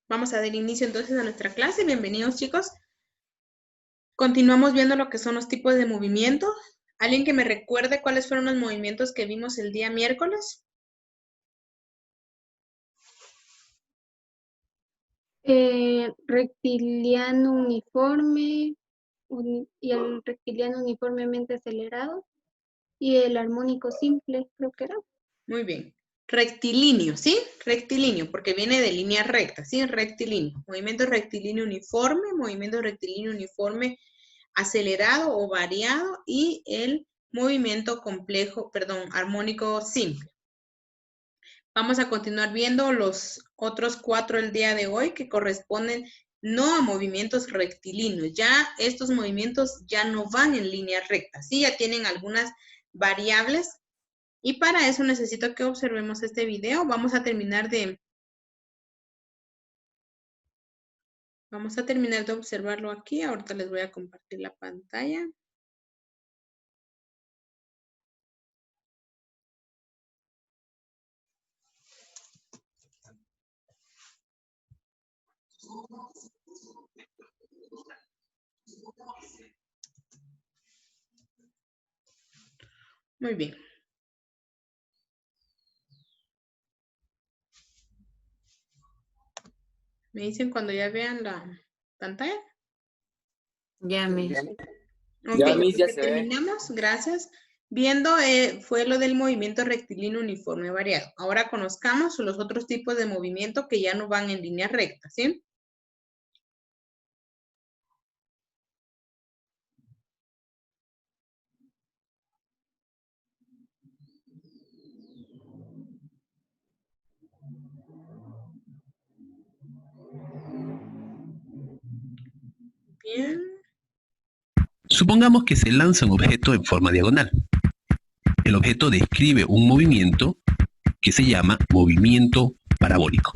Vamos a dar inicio entonces a nuestra clase. Bienvenidos, chicos. Continuamos viendo lo que son los tipos de movimiento. ¿Alguien que me recuerde cuáles fueron los movimientos que vimos el día miércoles? Rectiliano uniforme y el rectiliano uniformemente acelerado y el armónico simple, creo que era. Muy bien. Rectilíneo, ¿sí? Rectilíneo, porque viene de línea recta, ¿sí? Rectilíneo. Movimiento rectilíneo uniforme acelerado o variado y el movimiento complejo, perdón, armónico simple. Vamos a continuar viendo los otros 4 el día de hoy que corresponden no a movimientos rectilíneos. Ya estos movimientos ya no van en línea recta, ¿sí? Ya tienen algunas variables y para eso necesito que observemos este video. Vamos a terminar de observarlo aquí. Ahorita les voy a compartir la pantalla. Muy bien. ¿Me dicen cuando ya vean la pantalla? Ya, Miss. Ok, Ya, Miss, ya se ve. terminamos, gracias. Viendo fue lo del movimiento rectilíneo uniforme variado. Ahora conozcamos los otros tipos de movimiento que ya no van en línea recta, ¿sí? Bien. Supongamos que se lanza un objeto en forma diagonal. El objeto describe un movimiento que se llama movimiento parabólico.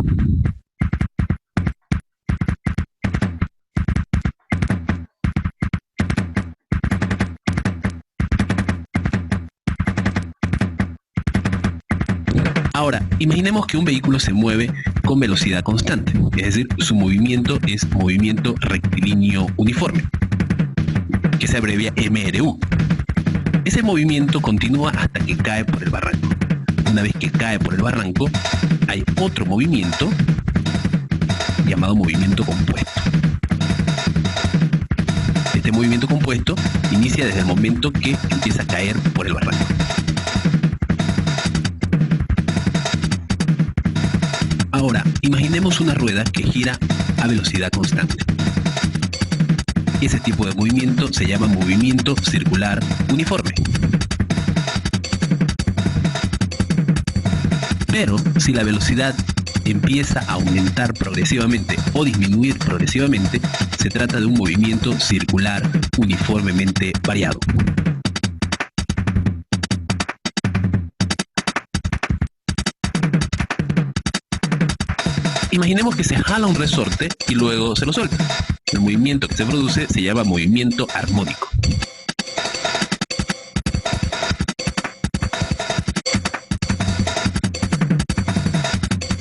Ahora, imaginemos que un vehículo se mueve con velocidad constante, es decir, su movimiento es movimiento rectilíneo uniforme, que se abrevia MRU. Ese movimiento continúa hasta que cae por el barranco. Una vez que cae por el barranco, hay otro movimiento llamado movimiento compuesto. Este movimiento compuesto inicia desde el momento que empieza a caer por el barranco. Ahora, imaginemos una rueda que gira a velocidad constante. Ese tipo de movimiento se llama movimiento circular uniforme. Pero si la velocidad empieza a aumentar progresivamente o disminuir progresivamente, se trata de un movimiento circular uniformemente variado. Imaginemos que se jala un resorte y luego se lo suelta. El movimiento que se produce se llama movimiento armónico.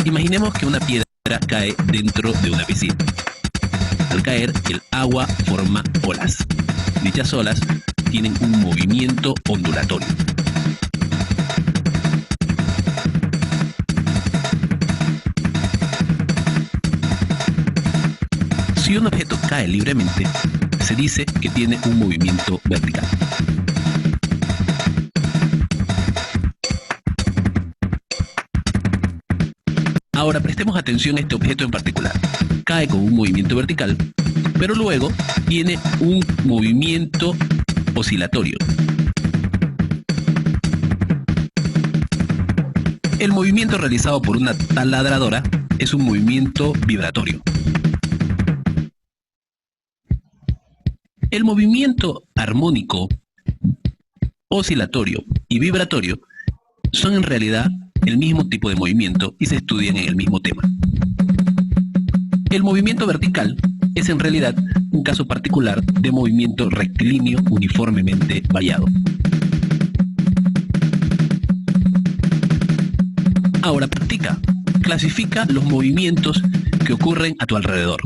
Imaginemos que una piedra cae dentro de una piscina. Al caer, el agua forma olas. Dichas olas tienen un movimiento ondulatorio. Si un objeto cae libremente, se dice que tiene un movimiento vertical. Ahora prestemos atención a este objeto en particular. Cae con un movimiento vertical, pero luego tiene un movimiento oscilatorio. El movimiento realizado por una taladradora es un movimiento vibratorio. El movimiento armónico, oscilatorio y vibratorio son en realidad el mismo tipo de movimiento y se estudian en el mismo tema. El movimiento vertical es en realidad un caso particular de movimiento rectilíneo uniformemente variado. Ahora practica, clasifica los movimientos que ocurren a tu alrededor.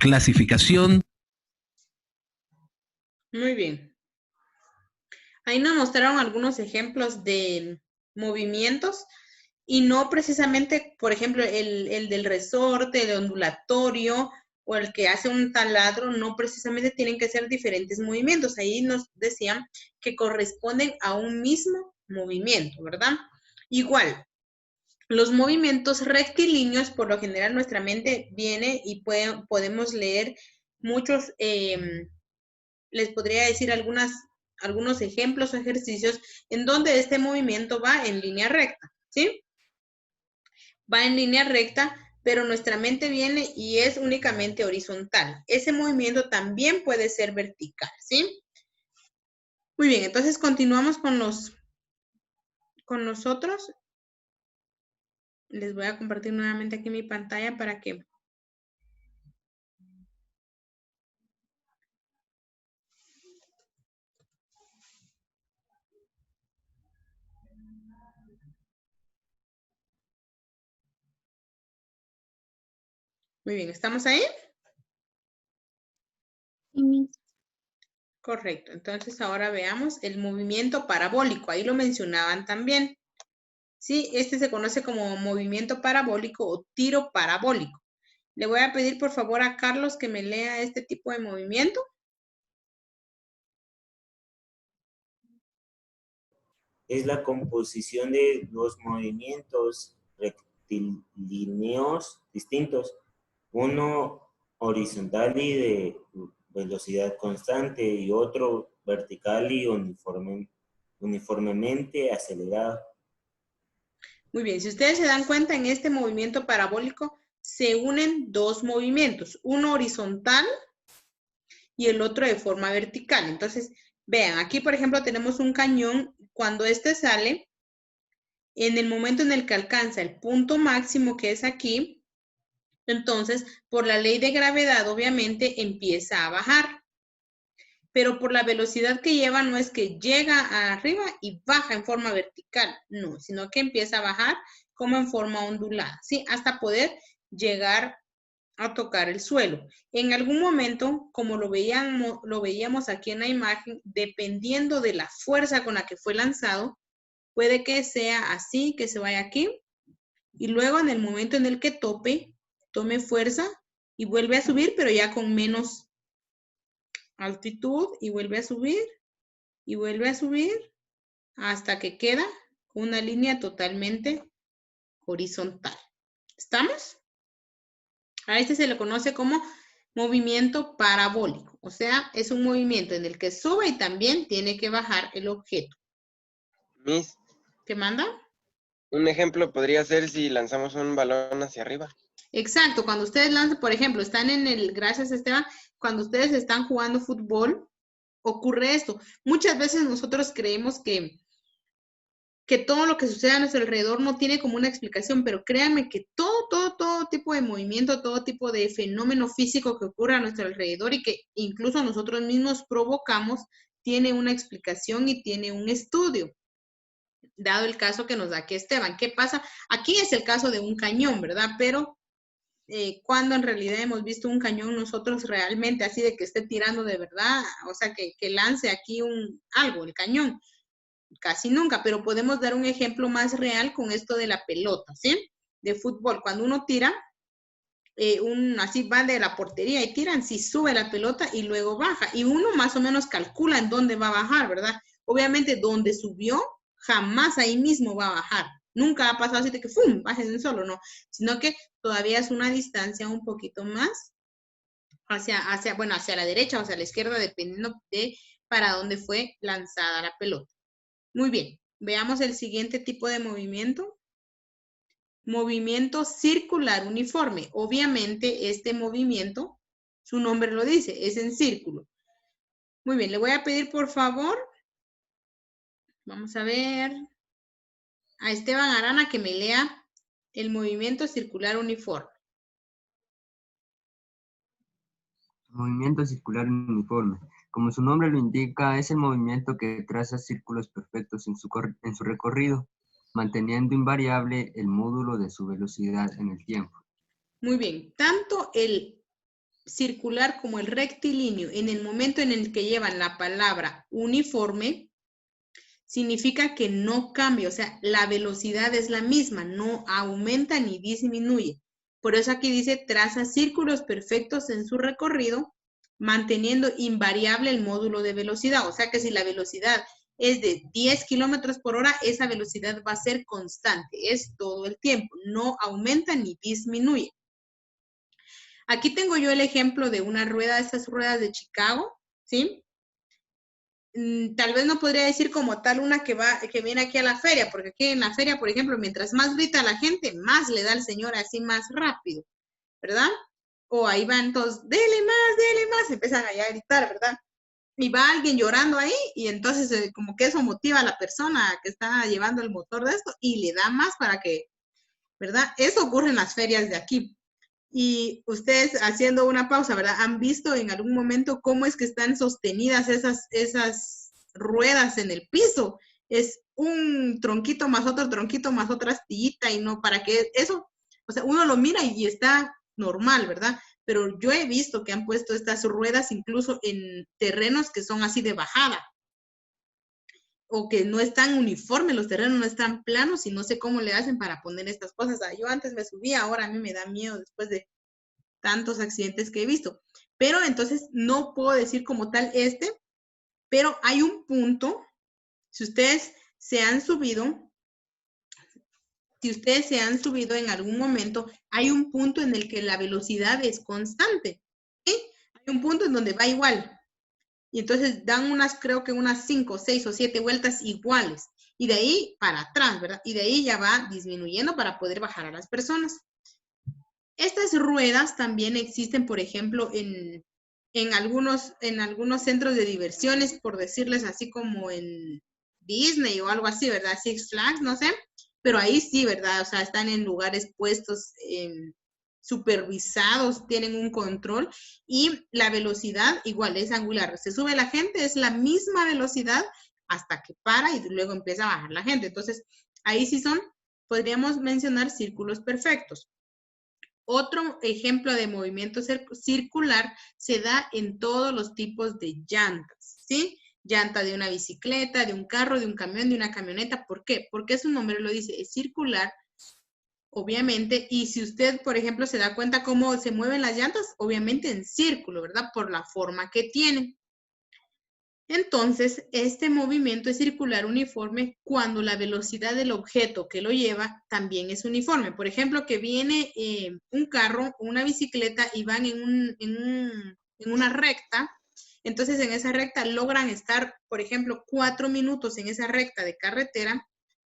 Clasificación. Muy bien. Ahí nos mostraron algunos ejemplos de movimientos y no precisamente, por ejemplo, el del resorte, el ondulatorio o el que hace un taladro, no precisamente tienen que ser diferentes movimientos. Ahí nos decían que corresponden a un mismo movimiento, ¿verdad? Igual, los movimientos rectilíneos, por lo general nuestra mente viene y podemos leer muchos, les podría decir algunos ejemplos o ejercicios en donde este movimiento va en línea recta, ¿sí? Va en línea recta, pero nuestra mente viene y es únicamente horizontal. Ese movimiento también puede ser vertical, ¿sí? Muy bien, entonces continuamos con los otros. Les voy a compartir nuevamente aquí mi pantalla para que... Muy bien, ¿estamos ahí? Sí, Miss. Correcto, entonces ahora veamos el movimiento parabólico, ahí lo mencionaban también. Sí, este se conoce como movimiento parabólico o tiro parabólico. Le voy a pedir por favor a Carlos que me lea este tipo de movimiento. Es la composición de dos movimientos rectilíneos distintos, uno horizontal y de velocidad constante y otro vertical y uniformemente acelerado. Muy bien, si ustedes se dan cuenta, en este movimiento parabólico se unen dos movimientos, uno horizontal y el otro de forma vertical. Entonces, vean, aquí por ejemplo tenemos un cañón, cuando este sale, en el momento en el que alcanza el punto máximo que es aquí, entonces por la ley de gravedad obviamente empieza a bajar. Pero por la velocidad que lleva no es que llega arriba y baja en forma vertical, no, sino que empieza a bajar como en forma ondulada, ¿sí? Hasta poder llegar a tocar el suelo. En algún momento, como lo veíamos aquí en la imagen, dependiendo de la fuerza con la que fue lanzado, puede que sea así, que se vaya aquí, y luego en el momento en el que tome fuerza y vuelve a subir, pero ya con menos altitud y vuelve a subir y vuelve a subir hasta que queda una línea totalmente horizontal. ¿Estamos? A este se le conoce como movimiento parabólico, o sea, es un movimiento en el que sube y también tiene que bajar el objeto. Miss, ¿Qué manda? un ejemplo podría ser si lanzamos un balón hacia arriba. Exacto, cuando ustedes lanzan, por ejemplo, están gracias Esteban, cuando ustedes están jugando fútbol, ocurre esto. Muchas veces nosotros creemos que todo lo que sucede a nuestro alrededor no tiene como una explicación, pero créanme que todo tipo de movimiento, todo tipo de fenómeno físico que ocurre a nuestro alrededor y que incluso nosotros mismos provocamos, tiene una explicación y tiene un estudio. Dado el caso que nos da aquí Esteban. ¿Qué pasa? Aquí es el caso de un cañón, ¿verdad? Pero cuando en realidad hemos visto un cañón nosotros realmente así de que esté tirando de verdad, o sea, que lance aquí algo, el cañón. Casi nunca, pero podemos dar un ejemplo más real con esto de la pelota, ¿sí? De fútbol. Cuando uno tira, así va de la portería y tiran, sí sube la pelota y luego baja. Y uno más o menos calcula en dónde va a bajar, ¿verdad? Obviamente, donde subió, jamás ahí mismo va a bajar. Nunca ha pasado así de que ¡fum! Baje de un solo, no. Sino que todavía es una distancia un poquito más hacia la derecha o hacia la izquierda, dependiendo de para dónde fue lanzada la pelota. Muy bien, veamos el siguiente tipo de movimiento. Movimiento circular uniforme. Obviamente este movimiento, su nombre lo dice, es en círculo. Muy bien, le voy a pedir por favor, vamos a ver, a Esteban Arana que me lea el movimiento circular uniforme. Movimiento circular uniforme. Como su nombre lo indica, es el movimiento que traza círculos perfectos en su recorrido, manteniendo invariable el módulo de su velocidad en el tiempo. Muy bien. Tanto el circular como el rectilíneo, en el momento en el que llevan la palabra uniforme, significa que no cambia, o sea, la velocidad es la misma, no aumenta ni disminuye. Por eso aquí dice, traza círculos perfectos en su recorrido, manteniendo invariable el módulo de velocidad. O sea que si la velocidad es de 10 kilómetros por hora, esa velocidad va a ser constante, es todo el tiempo, no aumenta ni disminuye. Aquí tengo yo el ejemplo de una rueda, estas ruedas de Chicago, ¿sí? Tal vez no podría decir como tal una que viene aquí a la feria, porque aquí en la feria, por ejemplo, mientras más grita la gente, más le da el señor así más rápido, ¿verdad? O ahí van todos, dele más, empiezan allá a gritar, ¿verdad? Y va alguien llorando ahí y entonces como que eso motiva a la persona que está llevando el motor de esto y le da más para que, ¿verdad? Eso ocurre en las ferias de aquí. Y ustedes haciendo una pausa, ¿verdad? ¿Han visto en algún momento cómo es que están sostenidas esas ruedas en el piso? Es un tronquito más otra astillita y no, para que eso, o sea, uno lo mira y está normal, ¿verdad? Pero yo he visto que han puesto estas ruedas incluso en terrenos que son así de bajada o que no están uniformes, los terrenos no están planos y no sé cómo le hacen para poner estas cosas. Yo antes me subía, ahora a mí me da miedo después de tantos accidentes que he visto. Pero entonces no puedo decir como tal pero hay un punto, si ustedes se han subido en algún momento, hay un punto en el que la velocidad es constante, ¿sí? Hay un punto en donde va igual. Y entonces dan creo que unas 5, 6 o 7 vueltas iguales. Y de ahí para atrás, ¿verdad? Y de ahí ya va disminuyendo para poder bajar a las personas. Estas ruedas también existen, por ejemplo, en algunos centros de diversiones, por decirles así como en Disney o algo así, ¿verdad? Six Flags, no sé. Pero ahí sí, ¿verdad? O sea, están en lugares puestos, supervisados, tienen un control y la velocidad igual es angular. Se sube la gente, es la misma velocidad hasta que para y luego empieza a bajar la gente. Entonces, ahí sí podríamos mencionar círculos perfectos. Otro ejemplo de movimiento circular se da en todos los tipos de llantas, ¿sí? Llanta de una bicicleta, de un carro, de un camión, de una camioneta. ¿Por qué? Porque su nombre lo dice, es circular, obviamente. Y si usted, por ejemplo, se da cuenta cómo se mueven las llantas, obviamente en círculo, ¿verdad? Por la forma que tienen. Entonces, este movimiento es circular uniforme cuando la velocidad del objeto que lo lleva también es uniforme. Por ejemplo, que viene un carro o una bicicleta y van en una recta. Entonces, en esa recta logran estar, por ejemplo, 4 minutos en esa recta de carretera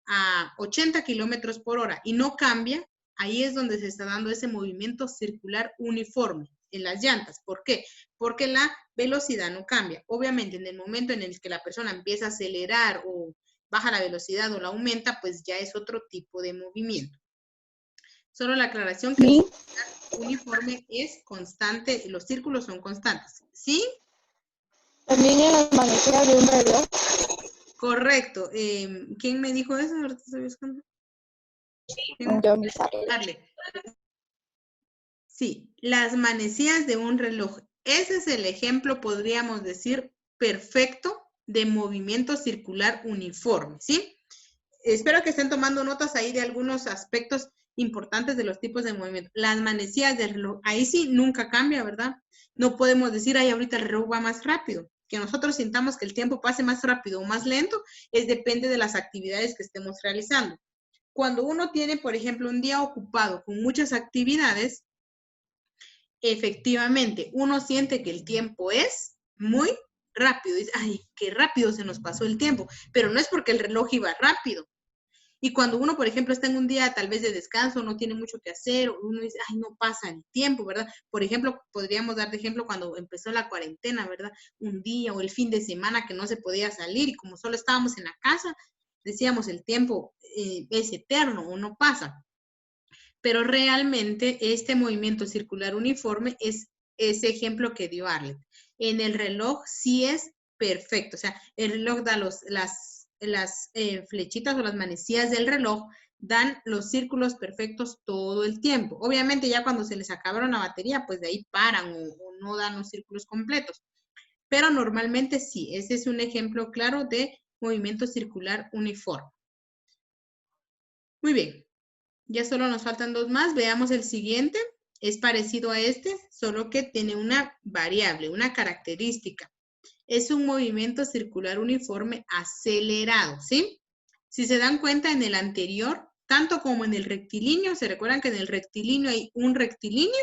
a 80 kilómetros por hora y no cambia. Ahí es donde se está dando ese movimiento circular uniforme en las llantas. ¿Por qué? Porque la velocidad no cambia. Obviamente, en el momento en el que la persona empieza a acelerar o baja la velocidad o la aumenta, pues ya es otro tipo de movimiento. Solo la aclaración que el uniforme es constante, los círculos son constantes. ¿Sí? También en las manecillas de un reloj. Correcto. ¿Quién me dijo eso? Ahorita estoy buscando. Yo, mi sale. Sí, las manecillas de un reloj. Ese es el ejemplo, podríamos decir, perfecto de movimiento circular uniforme, ¿sí? Espero que estén tomando notas ahí de algunos aspectos importantes de los tipos de movimiento. Las manecillas del reloj, ahí sí nunca cambia, ¿verdad? No podemos decir, ay, ahorita el reloj va más rápido. Que nosotros sintamos que el tiempo pase más rápido o más lento, depende de las actividades que estemos realizando. Cuando uno tiene, por ejemplo, un día ocupado con muchas actividades, efectivamente, uno siente que el tiempo es muy rápido. Dice, ay, qué rápido se nos pasó el tiempo. Pero no es porque el reloj iba rápido. Y cuando uno, por ejemplo, está en un día tal vez de descanso, no tiene mucho que hacer, uno dice, ay, no pasa el tiempo, ¿verdad? Por ejemplo, podríamos dar de ejemplo cuando empezó la cuarentena, ¿verdad? Un día o el fin de semana que no se podía salir y como solo estábamos en la casa, decíamos el tiempo es eterno o no pasa. Pero realmente este movimiento circular uniforme es ese ejemplo que dio Arlet. En el reloj sí es perfecto. O sea, el reloj da las flechitas o las manecillas del reloj dan los círculos perfectos todo el tiempo. Obviamente ya cuando se les acabaron la batería, pues de ahí paran o no dan los círculos completos. Pero normalmente sí, ese es un ejemplo claro de movimiento circular uniforme. Muy bien, ya solo nos faltan dos más. Veamos el siguiente. Es parecido a este, solo que tiene una variable, una característica. Es un movimiento circular uniforme acelerado, ¿sí? Si se dan cuenta en el anterior, tanto como en el rectilíneo, se recuerdan que en el rectilíneo hay un rectilíneo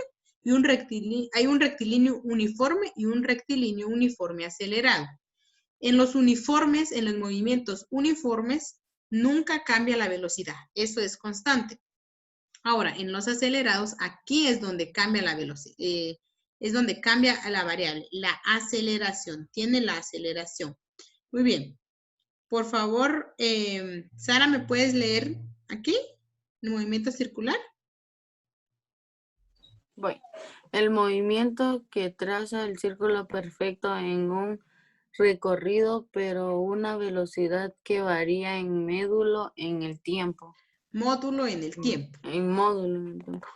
y hay un rectilíneo uniforme y un rectilíneo uniforme acelerado. En los uniformes, en los movimientos uniformes, nunca cambia la velocidad. Eso es constante. Ahora, en los acelerados, aquí es donde cambia la velocidad. Es donde cambia la variable, la aceleración. Tiene la aceleración. Muy bien. Por favor, Sara, ¿me puedes leer aquí el movimiento circular? Voy. El movimiento que traza el círculo perfecto en un recorrido, pero una velocidad que varía en módulo en el tiempo. Módulo en el tiempo. En módulo en el tiempo.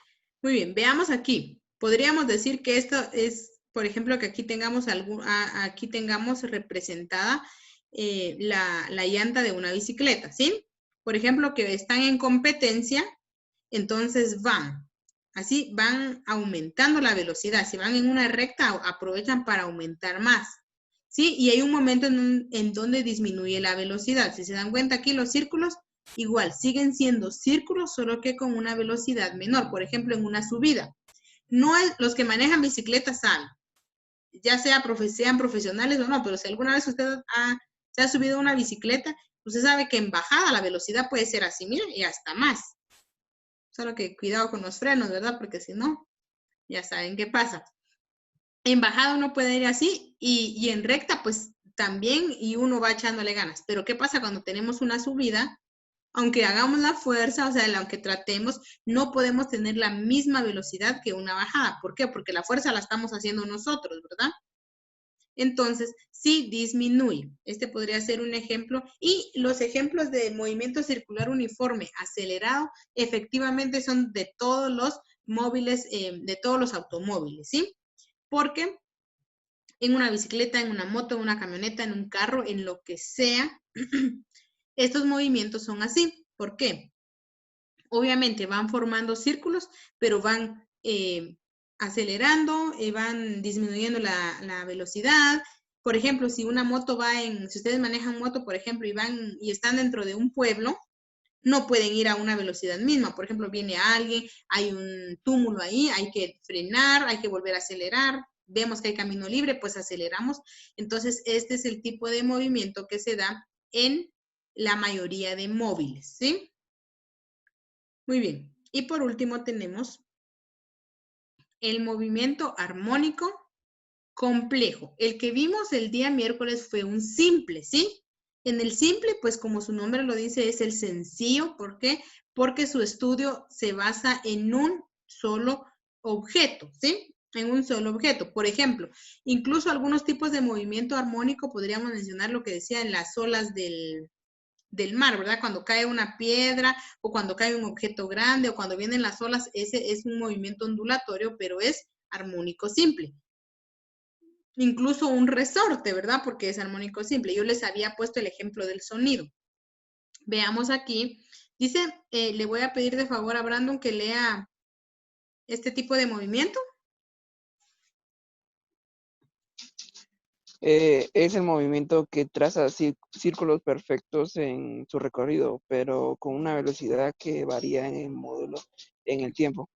Muy bien, veamos aquí. Podríamos decir que esto es, por ejemplo, que aquí tengamos representada la llanta de una bicicleta, ¿sí? Por ejemplo, que están en competencia, entonces así van aumentando la velocidad. Si van en una recta, aprovechan para aumentar más, ¿sí? Y hay un momento en donde disminuye la velocidad. Si se dan cuenta aquí, los círculos igual siguen siendo círculos, solo que con una velocidad menor. Por ejemplo, en una subida. Los que manejan bicicletas saben, ya sean profesionales o no, pero si alguna vez usted se ha subido a una bicicleta, usted sabe que en bajada la velocidad puede ser así, mire, y hasta más. Solo que cuidado con los frenos, ¿verdad? Porque si no, ya saben qué pasa. En bajada uno puede ir así y en recta pues también y uno va echándole ganas. Pero ¿qué pasa cuando tenemos una subida? Aunque hagamos la fuerza, o sea, aunque tratemos, no podemos tener la misma velocidad que una bajada. ¿Por qué? Porque la fuerza la estamos haciendo nosotros, ¿verdad? Entonces, sí disminuye. Este podría ser un ejemplo. Y los ejemplos de movimiento circular uniforme acelerado, efectivamente son de todos los móviles, de todos los automóviles, ¿sí? Porque en una bicicleta, en una moto, en una camioneta, en un carro, en lo que sea, estos movimientos son así. ¿Por qué? Obviamente van formando círculos, pero van acelerando, van disminuyendo la velocidad. Por ejemplo, si una moto si ustedes manejan moto, por ejemplo, y están dentro de un pueblo, no pueden ir a una velocidad misma. Por ejemplo, viene alguien, hay un túmulo ahí, hay que frenar, hay que volver a acelerar. Vemos que hay camino libre, pues aceleramos. Entonces, este es el tipo de movimiento que se da en la mayoría de móviles, ¿sí? Muy bien. Y por último tenemos el movimiento armónico complejo. El que vimos el día miércoles fue un simple, ¿sí? En el simple, pues como su nombre lo dice, es el sencillo. ¿Por qué? Porque su estudio se basa en un solo objeto, ¿sí? En un solo objeto. Por ejemplo, incluso algunos tipos de movimiento armónico, podríamos mencionar lo que decía en las olas del mar, ¿verdad? Cuando cae una piedra o cuando cae un objeto grande o cuando vienen las olas, ese es un movimiento ondulatorio, pero es armónico simple. Incluso un resorte, ¿verdad? Porque es armónico simple. Yo les había puesto el ejemplo del sonido. Veamos aquí. Dice, le voy a pedir de favor a Brandon que lea este tipo de movimiento. Es el movimiento que traza círculos perfectos en su recorrido, pero con una velocidad que varía en el módulo, en el tiempo.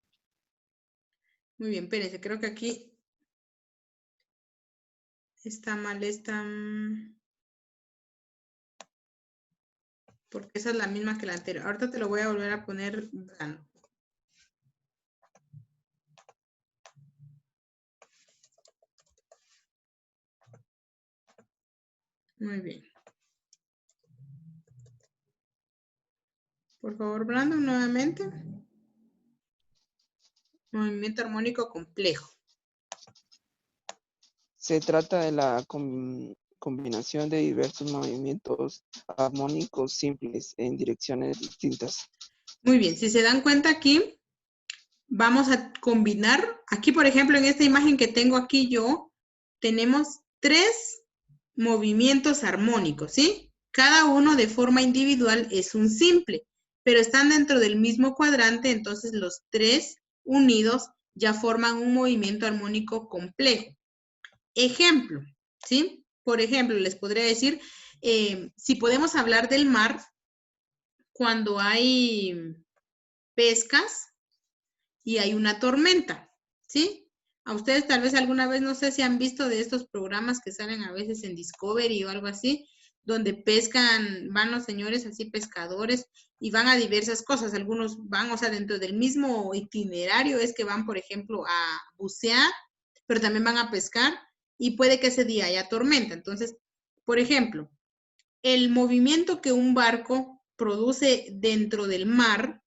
Muy bien, espérense, creo que aquí está mal, porque esa es la misma que la anterior. Ahorita te lo voy a volver a poner, Brandon. Muy bien. Por favor, Brandon, nuevamente. Movimiento armónico complejo. Se trata de la combinación de diversos movimientos armónicos simples en direcciones distintas. Muy bien, si se dan cuenta aquí, vamos a combinar, aquí por ejemplo en esta imagen que tengo aquí yo, tenemos 3 movimientos armónicos, ¿sí? Cada uno de forma individual es un simple, pero están dentro del mismo cuadrante, entonces los 3 unidos ya forman un movimiento armónico complejo. Ejemplo, ¿sí? Por ejemplo, les podría decir, si podemos hablar del mar, cuando hay pescas y hay una tormenta, ¿sí? A ustedes tal vez alguna vez, no sé si han visto de estos programas que salen a veces en Discovery o algo así, donde pescan, van los señores así pescadores y van a diversas cosas. Algunos van, o sea, dentro del mismo itinerario es que van, por ejemplo, a bucear, pero también van a pescar y puede que ese día haya tormenta. Entonces, por ejemplo, el movimiento que un barco produce dentro del mar,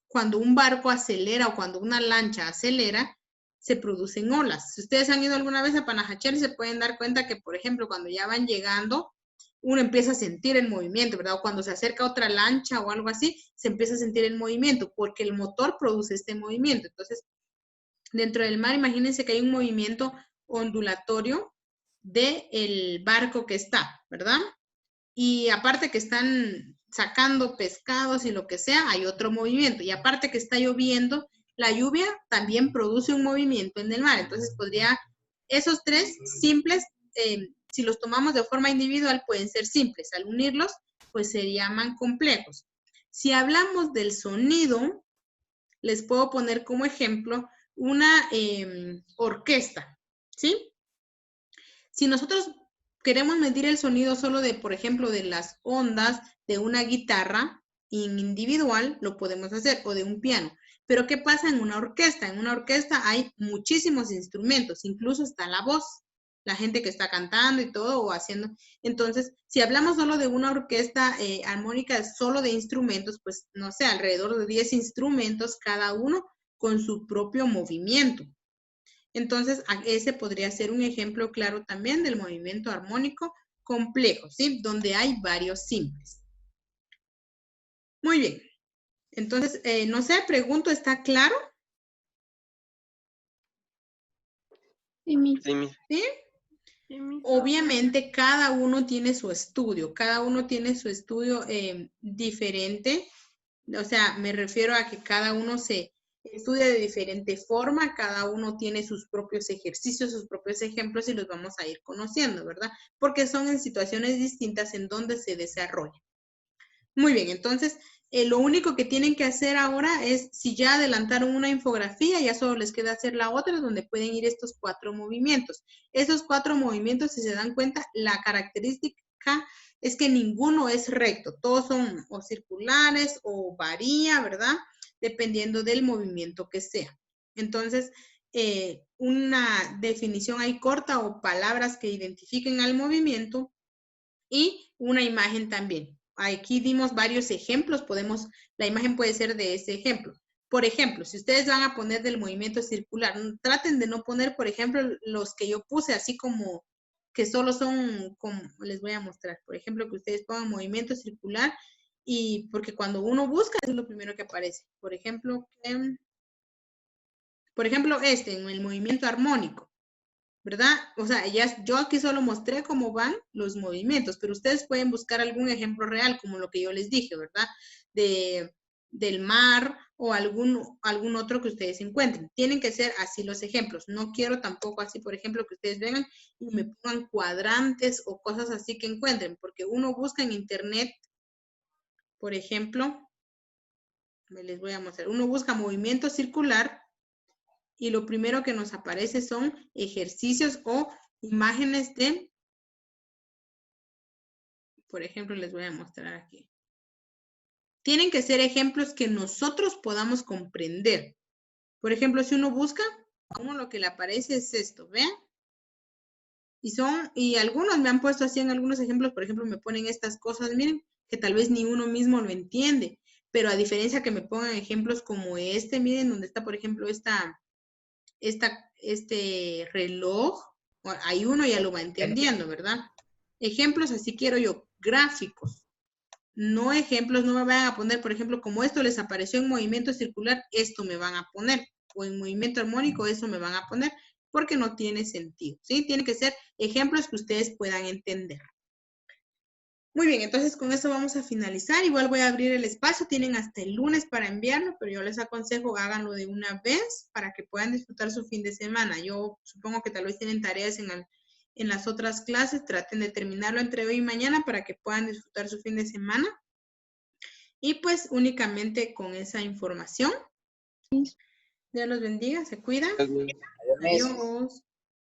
cuando un barco acelera o cuando una lancha acelera, se producen olas. Si ustedes han ido alguna vez a Panajachel, se pueden dar cuenta que, por ejemplo, cuando ya van llegando, uno empieza a sentir el movimiento, ¿verdad? O cuando se acerca otra lancha o algo así, se empieza a sentir el movimiento, porque el motor produce este movimiento. Entonces, dentro del mar, imagínense que hay un movimiento ondulatorio del barco que está, ¿verdad? Y aparte que están sacando pescados y lo que sea, hay otro movimiento. Y aparte que está lloviendo, la lluvia también produce un movimiento en el mar. Entonces podría, esos 3 simples, si los tomamos de forma individual, pueden ser simples. Al unirlos, pues se llaman complejos. Si hablamos del sonido, les puedo poner como ejemplo una orquesta, ¿sí? Si nosotros queremos medir el sonido solo de, por ejemplo, de las ondas de una guitarra individual, lo podemos hacer, o de un piano. Pero ¿qué pasa en una orquesta? En una orquesta hay muchísimos instrumentos, incluso está la voz, la gente que está cantando y todo, o haciendo. Entonces, si hablamos solo de una orquesta armónica, solo de instrumentos, pues, no sé, alrededor de 10 instrumentos, cada uno con su propio movimiento. Entonces, ese podría ser un ejemplo claro también del movimiento armónico complejo, ¿sí? Donde hay varios simples. Muy bien. Entonces, no sé, pregunto, ¿está claro? Sí, mi. Sí, mi. ¿Sí? Obviamente, cada uno tiene su estudio. Cada uno tiene su estudio diferente. O sea, me refiero a que cada uno se estudia de diferente forma, cada uno tiene sus propios ejercicios, sus propios ejemplos y los vamos a ir conociendo, ¿verdad? Porque son en situaciones distintas en donde se desarrolla. Muy bien, entonces, lo único que tienen que hacer ahora es, si ya adelantaron una infografía, ya solo les queda hacer la otra, donde pueden ir estos 4 movimientos. Esos 4 movimientos, si se dan cuenta, la característica es que ninguno es recto, todos son o circulares o varía, ¿verdad? Dependiendo del movimiento que sea. Entonces, una definición ahí corta o palabras que identifiquen al movimiento y una imagen también. Aquí dimos varios ejemplos, la imagen puede ser de ese ejemplo. Por ejemplo, si ustedes van a poner del movimiento circular, traten de no poner, por ejemplo, los que yo puse así como que solo son, como les voy a mostrar, por ejemplo, que ustedes pongan movimiento circular y porque cuando uno busca es lo primero que aparece. Por ejemplo, en el movimiento armónico, ¿verdad? O sea, yo aquí solo mostré cómo van los movimientos, pero ustedes pueden buscar algún ejemplo real, como lo que yo les dije, ¿verdad? Del mar o algún otro que ustedes encuentren. Tienen que ser así los ejemplos. No quiero tampoco así, por ejemplo, que ustedes vengan y me pongan cuadrantes o cosas así que encuentren, porque uno busca en internet, por ejemplo, les voy a mostrar, uno busca movimiento circular y lo primero que nos aparece son ejercicios o imágenes de, por ejemplo, les voy a mostrar aquí. Tienen que ser ejemplos que nosotros podamos comprender. Por ejemplo, si uno busca, a uno lo que le aparece es esto, ¿vean? Y algunos me han puesto así en algunos ejemplos, por ejemplo, me ponen estas cosas, miren, que tal vez ni uno mismo lo entiende, pero a diferencia que me pongan ejemplos como este, miren, donde está, por ejemplo, este reloj, Ahí uno ya lo va entendiendo, ¿verdad? Ejemplos, así quiero yo, gráficos. No ejemplos, no me van a poner, por ejemplo, como esto les apareció en movimiento circular, esto me van a poner. O en movimiento armónico, eso me van a poner, porque no tiene sentido, ¿sí? Tienen que ser ejemplos que ustedes puedan entender. Muy bien, entonces con eso vamos a finalizar. Igual voy a abrir el espacio, tienen hasta el lunes para enviarlo, pero yo les aconsejo háganlo de una vez para que puedan disfrutar su fin de semana. Yo supongo que tal vez tienen tareas en las otras clases, traten de terminarlo entre hoy y mañana para que puedan disfrutar su fin de semana. Y pues únicamente con esa información. Dios los bendiga, se cuidan. Adiós.